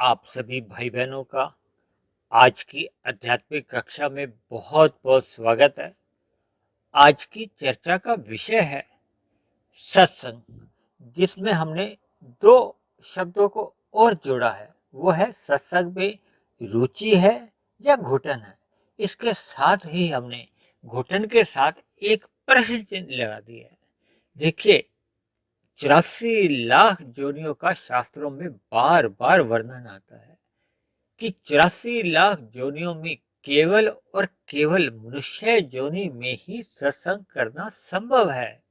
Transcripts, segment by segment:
आप सभी भाई बहनों का आज की आध्यात्मिक कक्षा में बहुत बहुत स्वागत है। आज की चर्चा का विषय है सत्संग, जिसमें हमने दो शब्दों को और जोड़ा है। वो है सत्संग में रुचि है या घुटन है। इसके साथ ही हमने घुटन के साथ एक प्रश्न चिन्ह लगा दिया है। देखिए, 84 लाख जोनियों का शास्त्रों में बार बार वर्णन आता है कि 84 लाख जोनियों में केवल और केवल मनुष्य जोनि में ही सत्संग करना संभव है।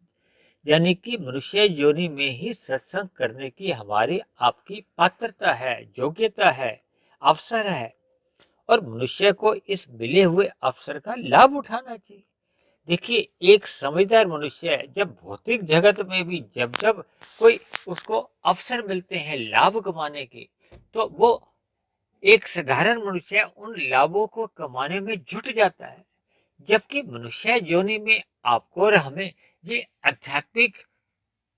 यानी कि मनुष्य जोनि में ही सत्संग करने की हमारी आपकी पात्रता है, योग्यता है, अवसर है, और मनुष्य को इस मिले हुए अवसर का लाभ उठाना चाहिए। देखिए, एक समझदार मनुष्य जब भौतिक जगत में भी जब जब कोई उसको अवसर मिलते हैं लाभ कमाने के, तो वो एक साधारण मनुष्य उन लाभों को कमाने में जुट जाता है। जबकि मनुष्य योनि में आपको और हमें ये आध्यात्मिक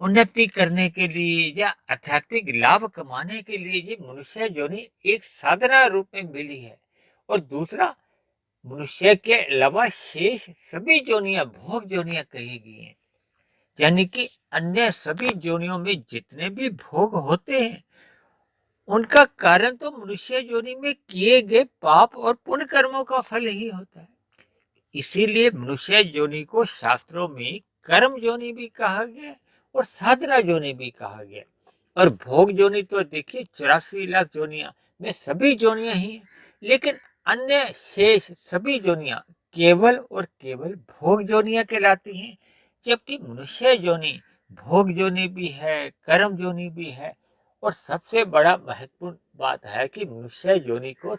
उन्नति करने के लिए या आध्यात्मिक लाभ कमाने के लिए ये मनुष्य योनि एक साधना रूप में मिली है। और दूसरा, मनुष्य के अलावा शेष सभी जोनियां भोग जोनियां कही गई हैं। यानी कि अन्य सभी जोनियों में जितने भी भोग होते हैं, उनका कारण तो मनुष्य योनि में किए गए पाप और पुण्य कर्मों का फल ही होता है। इसीलिए मनुष्य योनि को शास्त्रों में कर्म योनि भी कहा गया और साधना योनि भी कहा गया। और भोग योनि तो देखिए, 84 लाख जोनियां में सभी जोनियां ही हैं, लेकिन अन्य शेष सभी जोनियां केवल और केवल भोग जोनियां कहलाती हैं। जबकि मनुष्य योनि भोग योनि भी है, कर्म योनि भी है, और सबसे बड़ा महत्वपूर्ण बात है कि मनुष्य योनि को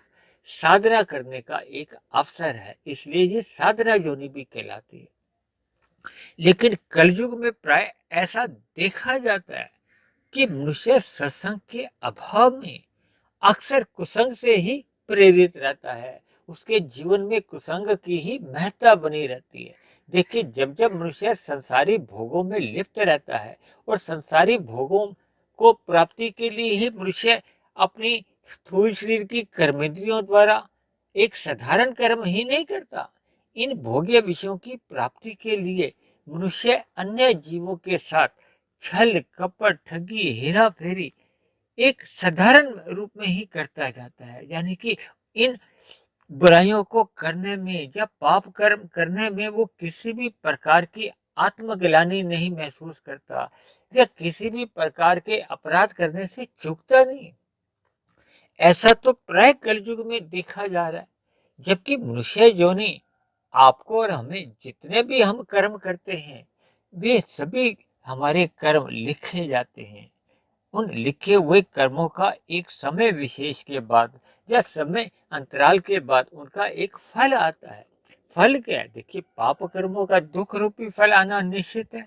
साधना करने का एक अवसर है, इसलिए ये साधना योनि भी कहलाती है। लेकिन कलयुग में प्राय ऐसा देखा जाता है कि मनुष्य सत्संग के अभाव में अक्सर कुसंग से ही प्रेरित रहता है। उसके जीवन में कुसंग की ही महत्ता बनी रहती है। देखिए, जब जब मनुष्य संसारी भोगों में लिप्त रहता है और संसारी भोगों को प्राप्ति के लिए ही मनुष्य अपनी स्थूल शरीर की कर्मेंद्रियों द्वारा एक साधारण कर्म ही नहीं करता। इन भोग्य विषयों की प्राप्ति के लिए मनुष्य अन्य जीवों के साथ छल कपट ठगी हेरा फेरी एक साधारण रूप में ही करता जाता है। यानी कि इन बुराइयों को करने में या पाप कर्म करने में वो किसी भी प्रकार की आत्मग्लानि नहीं महसूस करता या किसी भी प्रकार के अपराध करने से चूकता नहीं। ऐसा तो प्राय कलयुग में देखा जा रहा है। जबकि मनुष्य योनि आपको और हमें जितने भी हम कर्म करते हैं, वे सभी हमारे कर्म लिखे जाते हैं। उन लिखे हुए कर्मों का एक समय विशेष के बाद या समय अंतराल के बाद उनका एक फल आता है। फल क्या है? देखिए, पाप कर्मों का दुख रूपी फल आना निश्चित है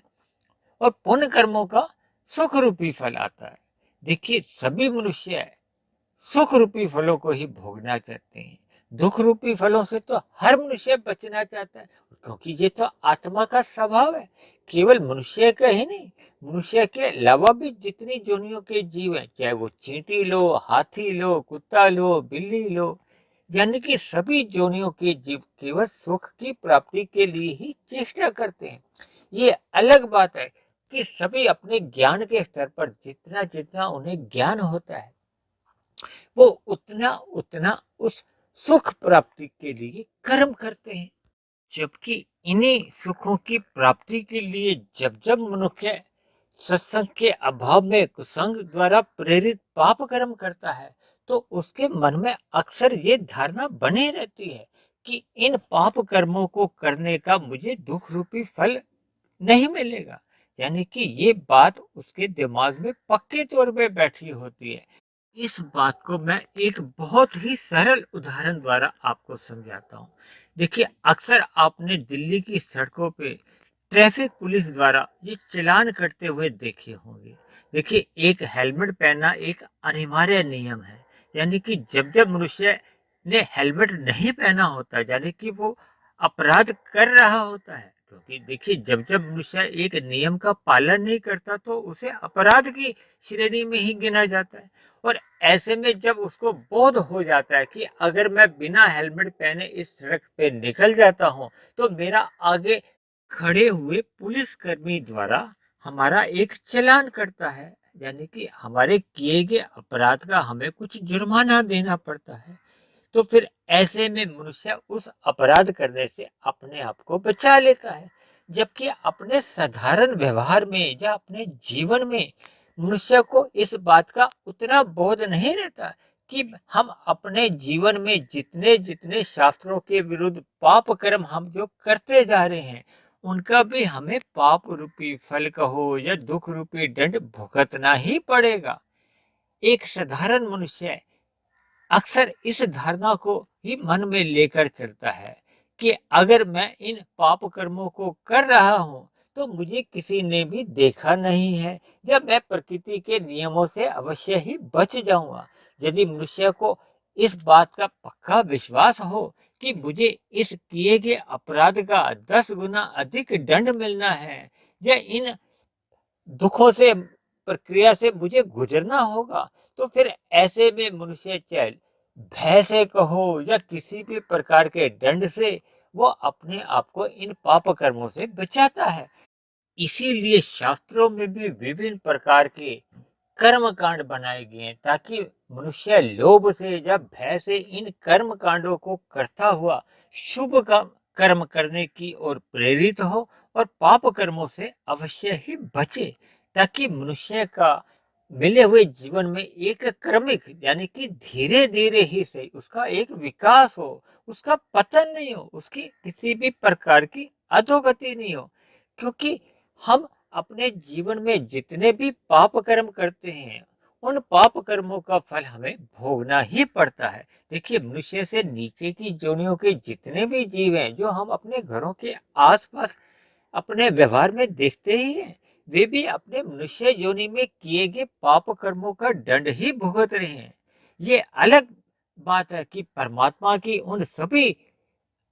और पुण्य कर्मों का सुख रूपी फल आता है। देखिए, सभी मनुष्य सुख रूपी फलों को ही भोगना चाहते हैं। दुख रूपी फलों से तो हर मनुष्य बचना चाहता है, क्योंकि ये तो आत्मा का स्वभाव है। केवल मनुष्य का ही नहीं, मनुष्य के अलावा भी जितनी जोनियों के जीव हैं, चाहे वो चींटी लो, हाथी लो, कुत्ता लो, बिल्ली लो, यानी कि सभी जोनियों के जीव केवल सुख की प्राप्ति के लिए ही चेष्टा करते हैं। ये अलग बात है कि सभी अपने ज्ञान के स्तर पर जितना जितना उन्हें ज्ञान होता है, वो उतना उतना उस सुख प्राप्ति के लिए कर्म करते हैं। जबकि इन्हीं सुखों की प्राप्ति के लिए जब जब मनुष्य सत्संग के अभाव में कुसंग द्वारा प्रेरित पाप कर्म करता है, तो उसके मन में अक्सर ये धारणा बनी रहती है कि इन पाप कर्मों को करने का मुझे दुख रूपी फल नहीं मिलेगा। यानी कि ये बात उसके दिमाग में पक्के तौर पे बैठी होती है। इस बात को मैं एक बहुत ही सरल उदाहरण द्वारा आपको समझाता हूँ। देखिए, अक्सर आपने दिल्ली की सड़कों पे ट्रैफिक पुलिस द्वारा ये चालान करते हुए देखे होंगे। देखिए, एक हेलमेट पहनना एक अनिवार्य नियम है। यानी कि जब जब मनुष्य ने हेलमेट नहीं पहना होता, यानी कि वो अपराध कर रहा होता है, क्योंकि देखिए जब जब मनुष्य एक नियम का पालन नहीं करता तो उसे अपराध की श्रेणी में ही गिना जाता है। और ऐसे में जब उसको बोध हो जाता है कि अगर मैं बिना हेलमेट पहने इस सड़क पे निकल जाता हूँ तो मेरा आगे खड़े हुए पुलिसकर्मी द्वारा हमारा एक चालान करता है, यानी कि हमारे किए गए अपराध का हमें कुछ जुर्माना देना पड़ता है। तो फिर ऐसे में मनुष्य उस अपराध करने से अपने आप को बचा लेता है। जबकि अपने साधारण व्यवहार में या अपने जीवन में मनुष्य को इस बात का उतना बोध नहीं रहता कि हम अपने जीवन में जितने जितने शास्त्रों के विरुद्ध पाप कर्म हम जो करते जा रहे हैं उनका भी हमें पाप रूपी फल कहो या दुख रूपी दंड भुगतना ही पड़ेगा। एक साधारण मनुष्य अक्सर इस धारणा को ही मन में लेकर चलता है कि अगर मैं इन पाप कर्मों को कर रहा हूं तो मुझे किसी ने भी देखा नहीं है या मैं प्रकृति के नियमों से अवश्य ही बच जाऊंगा। यदि मनुष्य को इस बात का पक्का विश्वास हो कि मुझे इस किए गए अपराध का 10 गुना अधिक दंड मिलना है या इन दुखों से प्रक्रिया से मुझे गुजरना होगा, तो फिर ऐसे में मनुष्य चल भय से कहो या किसी भी प्रकार के दंड से वो अपने आप को इन पाप कर्मों से बचाता है। इसीलिए शास्त्रों में भी विभिन्न प्रकार के कर्म कांड बनाए गए हैं ताकि मनुष्य लोभ से या भय से इन कर्म कांडों को करता हुआ शुभ कर्म करने की ओर प्रेरित हो और पाप कर्मों से अवश्य ही बचे, ताकि मनुष्य का मिले हुए जीवन में एक क्रमिक यानी कि धीरे धीरे ही सही उसका एक विकास हो, उसका पतन नहीं हो, उसकी किसी भी प्रकार की अधोगति नहीं हो। क्योंकि हम अपने जीवन में जितने भी पाप कर्म करते हैं उन पाप कर्मों का फल हमें भोगना ही पड़ता है। देखिए मनुष्य से नीचे की जोनियों के जितने भी जीव हैं जो हम अपने घरों के आसपास अपने व्यवहार में देखते ही हैं, वे भी अपने मनुष्य योनि में किए गए पाप कर्मों का दंड ही भुगत रहे हैं। ये अलग बात है कि परमात्मा की उन सभी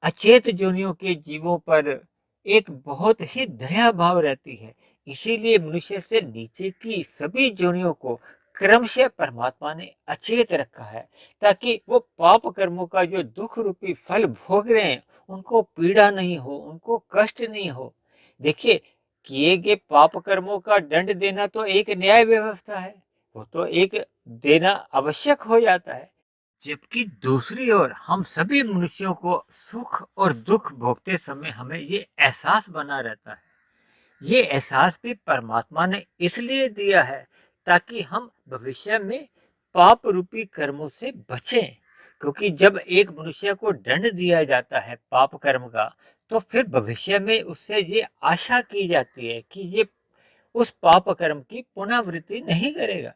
अचेत जोनियों के जीवों पर एक बहुत ही दया भाव रहती है। इसीलिए मनुष्य से नीचे की सभी जोनियों को क्रमशः परमात्मा ने अचेत रखा है ताकि वो पाप कर्मों का जो दुख रूपी फल भोग रहे हैं उनको पीड़ा नहीं हो, उनको कष्ट नहीं हो। देखिए किए गए पाप कर्मों का दंड देना तो एक न्याय व्यवस्था है, वो तो एक देना आवश्यक हो जाता है। जबकि दूसरी ओर हम सभी मनुष्यों को सुख और दुख भोगते समय हमें ये एहसास बना रहता है। ये एहसास भी परमात्मा ने इसलिए दिया है ताकि हम भविष्य में पाप रूपी कर्मों से बचें। क्योंकि जब एक मनुष्य को दंड दिया जाता है पाप कर्म का तो फिर भविष्य में उससे ये आशा की जाती है कि ये उस पाप कर्म की पुनरावृत्ति नहीं करेगा।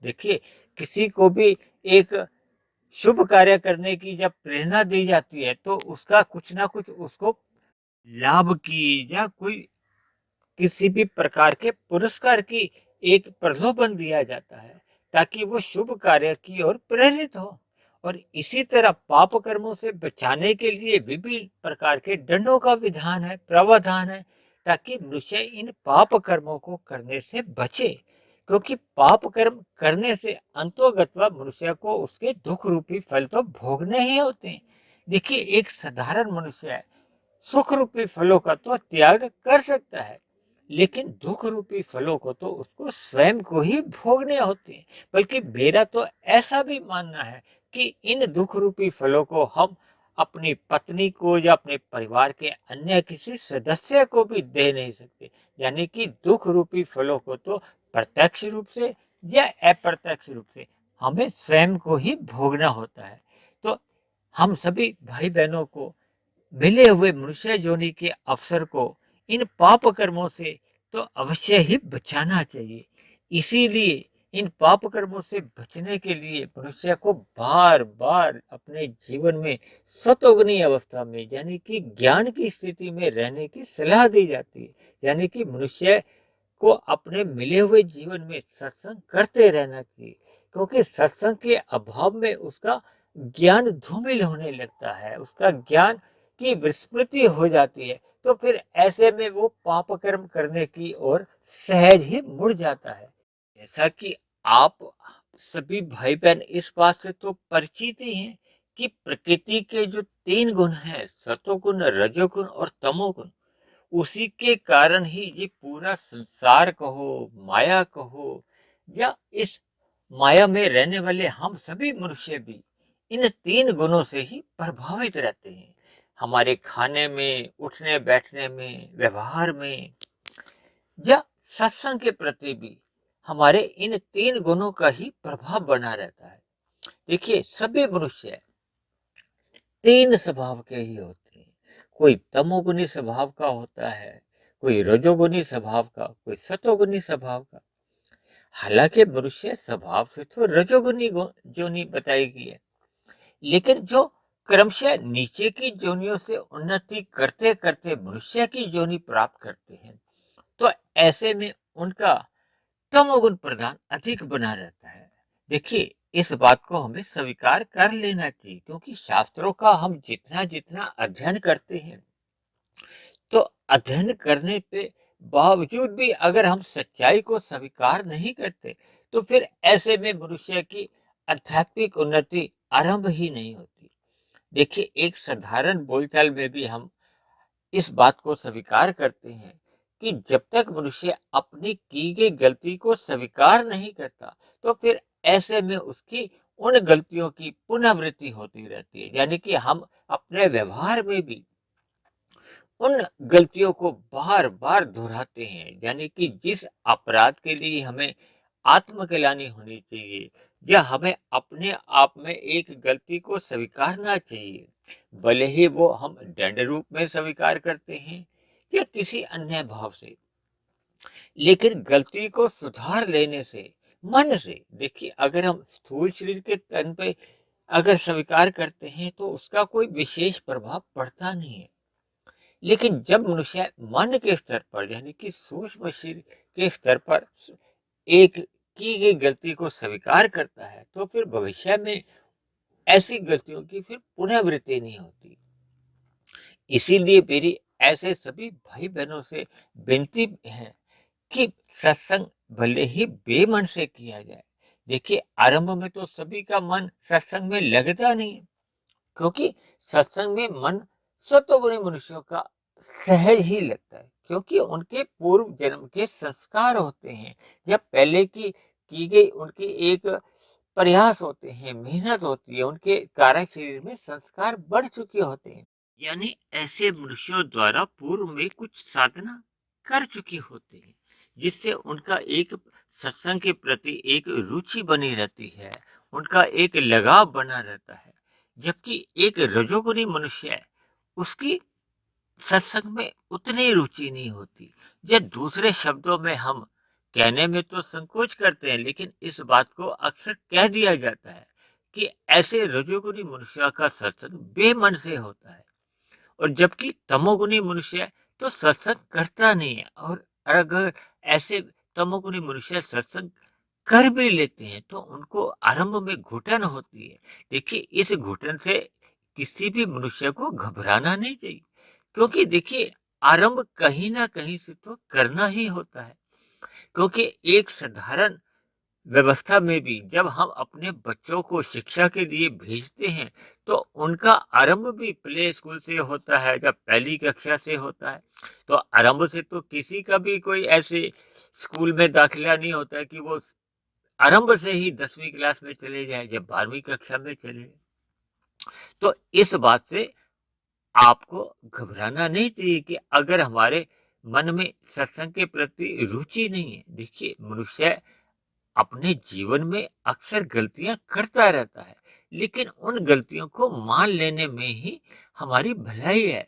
देखिए किसी को भी एक शुभ कार्य करने की जब प्रेरणा दी जाती है तो उसका कुछ ना कुछ उसको लाभ की या कोई किसी भी प्रकार के पुरस्कार की एक प्रलोभन दिया जाता है ताकि वो शुभ कार्य की ओर प्रेरित हो। और इसी तरह पाप कर्मों से बचाने के लिए विभिन्न प्रकार के दंडों का विधान है, प्रावधान है, ताकि मनुष्य इन पाप कर्मों को करने से बचे। क्योंकि पाप कर्म करने से अंतोगत्वा मनुष्य को उसके दुख रूपी फल तो भोगने ही होते हैं। देखिए एक साधारण मनुष्य है सुख रूपी फलों का तो त्याग कर सकता है, लेकिन दुख रूपी फलों को तो उसको स्वयं को ही भोगने होते हैं। बल्कि मेरा तो ऐसा भी मानना है कि इन दुख रूपी फलों को हम अपनी पत्नी को या अपने परिवार के अन्य किसी सदस्य को भी दे नहीं सकते। यानी कि दुख रूपी फलों को तो प्रत्यक्ष रूप से या अप्रत्यक्ष रूप से हमें स्वयं को ही भोगना होता है। तो हम सभी भाई बहनों को मिले हुए मनुष्य योनि के अवसर को इन पाप कर्मों से तो अवश्य ही बचाना चाहिए। इसीलिए इन पाप कर्मों से बचने के लिए मनुष्य को बार बार अपने जीवन में सतोगुनी अवस्था में यानी कि ज्ञान की स्थिति में रहने की सलाह दी जाती है। यानी कि मनुष्य को अपने मिले हुए जीवन में सत्संग करते रहना चाहिए, क्योंकि सत्संग के अभाव में उसका ज्ञान धूमिल होने लगता है, उसका ज्ञान की विस्मृति हो जाती है, तो फिर ऐसे में वो पाप कर्म करने की ओर सहज ही मुड़ जाता है। जैसा कि आप सभी भाई बहन इस बात से तो परिचित ही हैं कि प्रकृति के जो 3 गुण हैं, सतोगुण, रजोगुण और तमोगुण, उसी के कारण ही ये पूरा संसार कहो, माया कहो, या इस माया में रहने वाले हम सभी मनुष्य भी इन 3 गुणों से ही प्रभावित रहते हैं। हमारे खाने में, उठने बैठने में, व्यवहार में, या सत्संग के प्रति भी हमारे इन 3 गुणों का ही प्रभाव बना रहता है। देखिए, सभी मनुष्य 3 स्वभाव के ही होते हैं। कोई तमोगुणी स्वभाव का होता है, कोई रजोगुणी स्वभाव का, कोई सतोगुणी स्वभाव का। हालांकि मनुष्य स्वभाव से तो रजोगुणी जोनी बताई गई है, लेकिन जो क्रमशः नीचे की जोनियों से उन्नति करते करते मनुष्य की जोनी प्राप्त करते हैं, तो ऐसे में उनका तमोगुण प्रधान अधिक बना रहता है। देखिए, इस बात को हमें स्वीकार कर लेना चाहिए, क्योंकि शास्त्रों का हम जितना जितना अध्ययन करते हैं, तो अध्ययन करने पे बावजूद भी अगर हम सच्चाई को स्वीकार नहीं करते, तो फिर ऐसे में मनुष्य की आध्यात्मिक उन्नति आरंभ ही नहीं होती। देखिए, एक साधारण बोलचाल में भी हम इस बात को स्वीकार करते हैं कि जब तक मनुष्य अपनी की गई गलती को स्वीकार नहीं करता, तो फिर ऐसे में उसकी उन गलतियों की पुनरावृत्ति होती रहती है। यानी कि हम अपने व्यवहार में भी उन गलतियों को बार बार दोहराते हैं। यानी कि जिस अपराध के लिए हमें आत्मग्लानि होनी चाहिए, या हमें अपने आप में एक गलती को स्वीकारना चाहिए, भले ही वो हम दंड रूप में स्वीकार करते हैं या किसी अन्य भाव से, लेकिन गलती को सुधार लेने से, मन से, देखिए, अगर हम स्थूल शरीर के तन पे अगर स्वीकार करते हैं तो उसका कोई विशेष प्रभाव पड़ता नहीं है। लेकिन जब मनुष्य मन के स्तर पर, यानी कि सूक्ष्म शरीर के स्तर पर एक की गई गलती को स्वीकार करता है, तो फिर भविष्य में ऐसी गलतियों की फिर पुनरावृत्ति नहीं होती। इसीलिए मेरी ऐसे सभी भाई बहनों से विनती है कि सत्संग भले ही बेमन से किया जाए। देखिए, आरंभ में तो सभी का मन सत्संग में लगता नहीं है, क्योंकि सत्संग में मन सतोगुणी मनुष्यों का सहज ही लगता है, क्योंकि उनके पूर्व जन्म के संस्कार होते हैं, या पहले की गई उनकी एक प्रयास होते हैं, मेहनत होती है, उनके कारण शरीर में संस्कार बढ़ चुके होते हैं। यानी ऐसे मनुष्यों द्वारा पूर्व में कुछ साधना कर चुके होते हैं, जिससे उनका एक सत्संग के प्रति एक रुचि बनी रहती है, उनका एक लगाव बना रहता है। जबकि एक रजोगुणी मनुष्य है, उसकी सत्संग में उतनी रुचि नहीं होती। या दूसरे शब्दों में हम कहने में तो संकोच करते हैं, लेकिन इस बात को अक्सर कह दिया जाता है कि ऐसे रजोगुणी मनुष्य का सत्संग बेमन से होता है। और जबकि तमोगुणी मनुष्य तो सत्संग करता नहीं है, और अगर ऐसे तमोगुणी मनुष्य सत्संग कर भी लेते हैं, तो उनको आरंभ में घुटन होती है। देखिए, इस घुटन से किसी भी मनुष्य को घबराना नहीं चाहिए, क्योंकि देखिए, आरंभ कहीं ना कहीं से तो करना ही होता है। क्योंकि एक साधारण व्यवस्था में भी जब हम अपने बच्चों को शिक्षा के लिए भेजते हैं, तो उनका आरंभ भी प्ले स्कूल से होता है, जब पहली कक्षा से होता है। तो आरंभ से तो किसी का भी कोई ऐसे स्कूल में दाखिला नहीं होता है कि वो आरंभ से ही 10वीं क्लास में चले जाए या 12वीं कक्षा में चले जाए। तो इस बात से आपको घबराना नहीं चाहिए कि अगर हमारे मन में सत्संग के प्रति रुचि नहीं है। देखिए, मनुष्य अपने जीवन में अक्सर गलतियां करता रहता है, लेकिन उन गलतियों को मान लेने में ही हमारी भलाई है।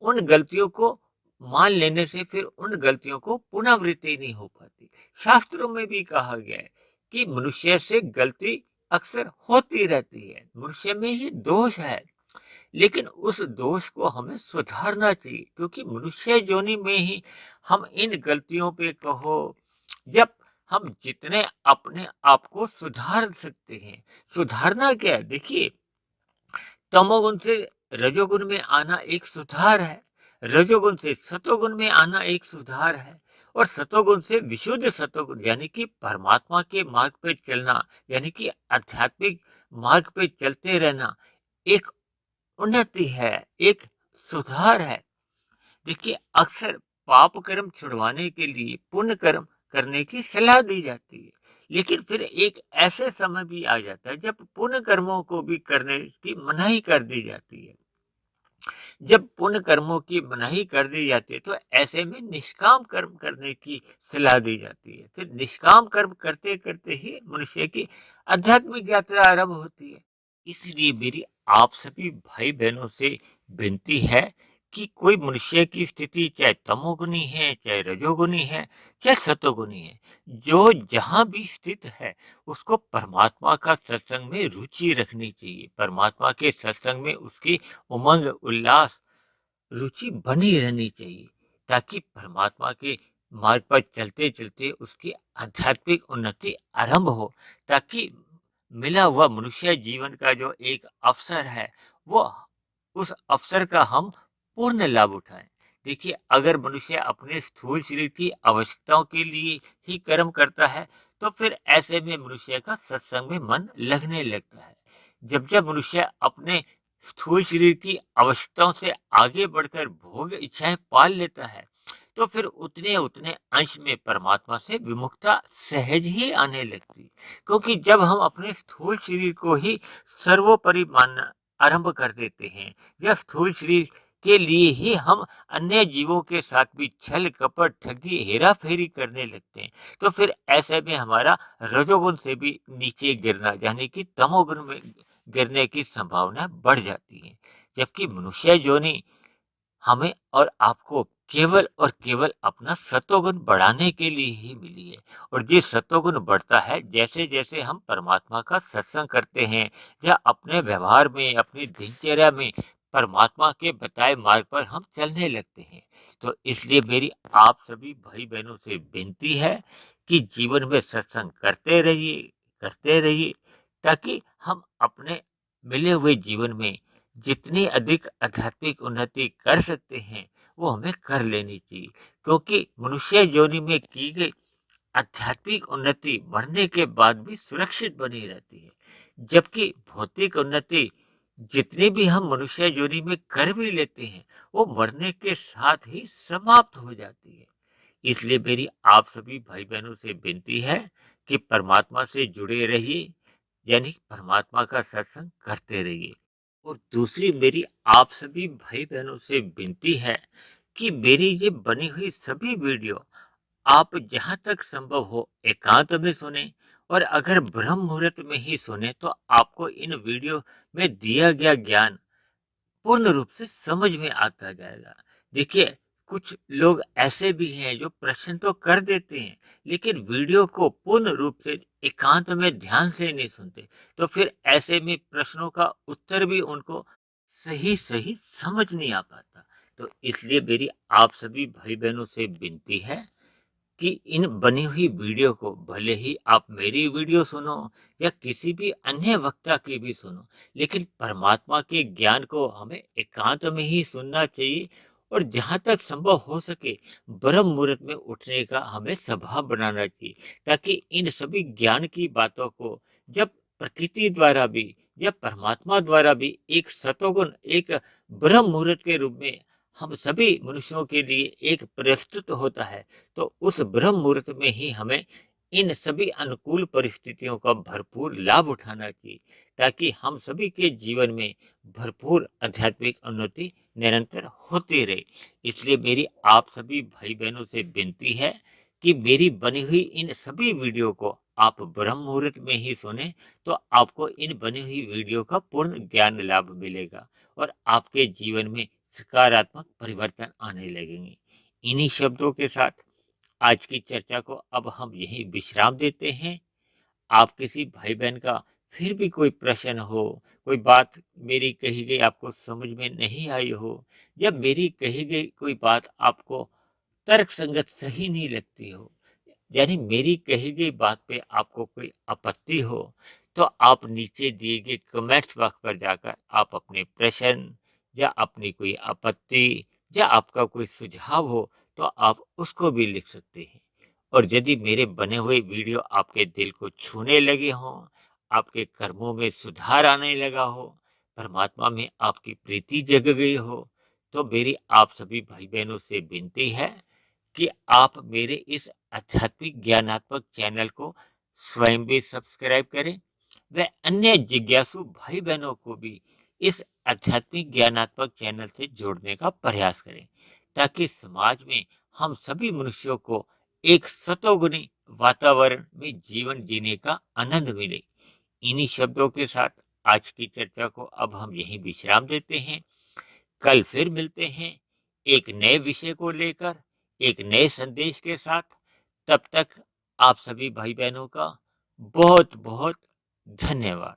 उन गलतियों को मान लेने से फिर उन गलतियों को पुनरावृत्ति नहीं हो पाती। शास्त्रों में भी कहा गया है कि मनुष्य से गलती अक्सर होती रहती है, मनुष्य में ही दोष है, लेकिन उस दोष को हमें सुधारना चाहिए, क्योंकि मनुष्य योनि में ही हम इन गलतियों पे कहो, जब हम जितने अपने आप को सुधार सकते हैं। सुधारना क्या है? देखिए, तमोगुण से रजोगुण में आना एक सुधार है, रजोगुण से सतोगुण में आना एक सुधार है, और सतोगुण से विशुद्ध सतोगुण यानी कि परमात्मा के मार्ग पे चलना, यानी कि आध्यात्मिक मार्ग पे चलते रहना एक उन्नति है, एक सुधार है। देखिए, अक्सर पाप कर्म छुड़वाने के लिए पुण्य कर्म करने की सलाह दी जाती है, लेकिन फिर एक ऐसे समय भी आ जाता है जब पुण्य कर्मों को भी करने की मनाही कर दी जाती है। जब पुण्य कर्मों की मनाही कर दी जाती है तो ऐसे में निष्काम कर्म करने की सलाह दी जाती है। फिर निष्काम कर्म करते करते ही मनुष्य की आध्यात्मिक यात्रा आरंभ होती है। इसलिए मेरी आप सभी भाई बहनों से विनती है कि कोई मनुष्य की स्थिति चाहे तमोगुनी है, चाहे रजोगुनी है, चाहे सतोगुनी है, जो जहां भी स्थित है उसको परमात्मा का सत्संग में रुचि रखनी चाहिए। परमात्मा के सत्संग में उसकी उमंग, उल्लास, रुचि बनी रहनी चाहिए, ताकि परमात्मा के मार्ग पर चलते चलते उसकी आध्यात्मिक उन्नति आरंभ हो, ताकि मिला हुआ मनुष्य जीवन का जो एक अवसर है वो उस अवसर का हम पूर्ण लाभ उठाएं। देखिए, अगर मनुष्य अपने स्थूल शरीर की आवश्यकताओं के लिए ही कर्म करता है तो फिर ऐसे में मनुष्य का सत्संग में मन लगने लगता है। जब जब मनुष्य अपने स्थूल शरीर की आवश्यकताओं से आगे बढ़कर भोग इच्छाएं पाल लेता है तो फिर उतने उतने अंश में परमात्मा से विमुखता सहज ही आने लगती है। क्योंकि जब हम अपने स्थूल शरीर को ही सर्वोपरि मानना आरंभ कर देते हैं, या स्थूल शरीर के लिए ही हम अन्य जीवों के साथ भी छल कपट ठगी हेरा फेरी करने लगते हैं, तो फिर ऐसे में हमारा रजोगुण से भी नीचे गिरना यानी कि तमोगुण में गिरने की संभावना बढ़ जाती है। जबकि मनुष्य योनि हमें और आपको केवल और केवल अपना सत्वगुण बढ़ाने के लिए ही मिली है। और ये सत्वगुण बढ़ता है जैसे जैसे हम परमात्मा का सत्संग करते हैं या अपने व्यवहार में, अपनी दिनचर्या में परमात्मा के बताए मार्ग पर हम चलने लगते हैं। तो इसलिए मेरी आप सभी भाई बहनों से विनती है कि जीवन में सत्संग करते रहिए, ताकि हम अपने मिले हुए जीवन में जितनी अधिक आध्यात्मिक उन्नति कर सकते हैं वो हमें कर लेनी चाहिए। क्योंकि मनुष्य योनि में की गई आध्यात्मिक उन्नति मरने के बाद भी सुरक्षित बनी रहती है, जबकि भौतिक उन्नति जितनी भी हम मनुष्य योनि में कर भी लेते हैं वो मरने के साथ ही समाप्त हो जाती है। इसलिए मेरी आप सभी भाई बहनों से विनती है कि परमात्मा से जुड़े रहिए, यानी परमात्मा का सत्संग करते रहिए। और दूसरी मेरी आप सभी भाई बहनों से विनती है कि मेरी ये बनी हुई सभी वीडियो आप जहां तक संभव हो एकांत में सुने, और अगर ब्रह्म मुहूर्त में ही सुने तो आपको इन वीडियो में दिया गया ज्ञान पूर्ण रूप से समझ में आता जाएगा। देखिए, कुछ लोग ऐसे भी हैं जो प्रश्न तो कर देते हैं लेकिन वीडियो को पूर्ण रूप से एकांत में ध्यान से नहीं सुनते, तो फिर ऐसे में प्रश्नों का उत्तर भी उनको सही सही समझ नहीं आ पाता। तो इसलिए मेरी आप सभी भाई बहनों से विनती है कि इन बनी हुई वीडियो को भले ही आप मेरी वीडियो सुनो या किसी भी अन्य वक्ता की भी सुनो, लेकिन परमात्मा के ज्ञान को हमें एकांत में ही सुनना चाहिए। और जहाँ तक संभव हो सके ब्रह्म मुहूर्त में उठने का हमें स्वभाव बनाना चाहिए, ताकि इन सभी ज्ञान की बातों को जब प्रकृति द्वारा भी या परमात्मा द्वारा भी एक सतोगुण, एक ब्रह्म मुहूर्त के रूप में हम सभी मनुष्यों के लिए एक प्रस्तुत होता है, तो उस ब्रह्म मुहूर्त में ही हमें इन सभी अनुकूल परिस्थितियों का भरपूर लाभ उठाना चाहिए, ताकि हम सभी के जीवन में भरपूर आध्यात्मिक उन्नति निरंतर होती रहे। इसलिए मेरी आप सभी भाई बहनों से विनती है कि मेरी बनी हुई इन सभी वीडियो को आप ब्रह्म मुहूर्त में ही सुने, तो आपको इन बनी हुई वीडियो का पूर्ण ज्ञान लाभ मिलेगा और आपके जीवन में सकारात्मक परिवर्तन आने लगेंगे। इन्हीं शब्दों के साथ आज की चर्चा को अब हम यहीं विश्राम देते हैं। आप किसी भाई बहन का फिर भी कोई प्रश्न हो, कोई बात मेरी कही गई आपको समझ में नहीं आई हो, या मेरी कही गई कोई बात आपको तर्क संगत सही नहीं लगती हो, यानी मेरी कही गई बात पे आपको कोई आपत्ति हो, तो आप नीचे दिए गए कमेंट्स बॉक्स पर जाकर आप अपने प्रश्न या अपनी कोई आपत्ति या आपका कोई सुझाव हो तो आप उसको भी लिख सकते हैं। और यदि मेरे बने हुए वीडियो आपके दिल को छूने लगे हों, आपके कर्मों में सुधार आने लगा हो, परमात्मा में आपकी प्रीति जग गई हो, तो मेरी आप सभी भाई बहनों से विनती है कि आप मेरे इस आध्यात्मिक ज्ञानात्मक चैनल को स्वयं भी सब्सक्राइब करें व अन्य जिज्ञासु भाई बहनों को भी इस आध्यात्मिक ज्ञानात्मक चैनल से जोड़ने का प्रयास करें, ताकि समाज में हम सभी मनुष्यों को एक सतोगुणी वातावरण में जीवन जीने का आनंद मिले। इन्हीं शब्दों के साथ आज की चर्चा को अब हम यहीं विश्राम देते हैं। कल फिर मिलते हैं एक नए विषय को लेकर, एक नए संदेश के साथ। तब तक आप सभी भाई बहनों का बहुत बहुत धन्यवाद।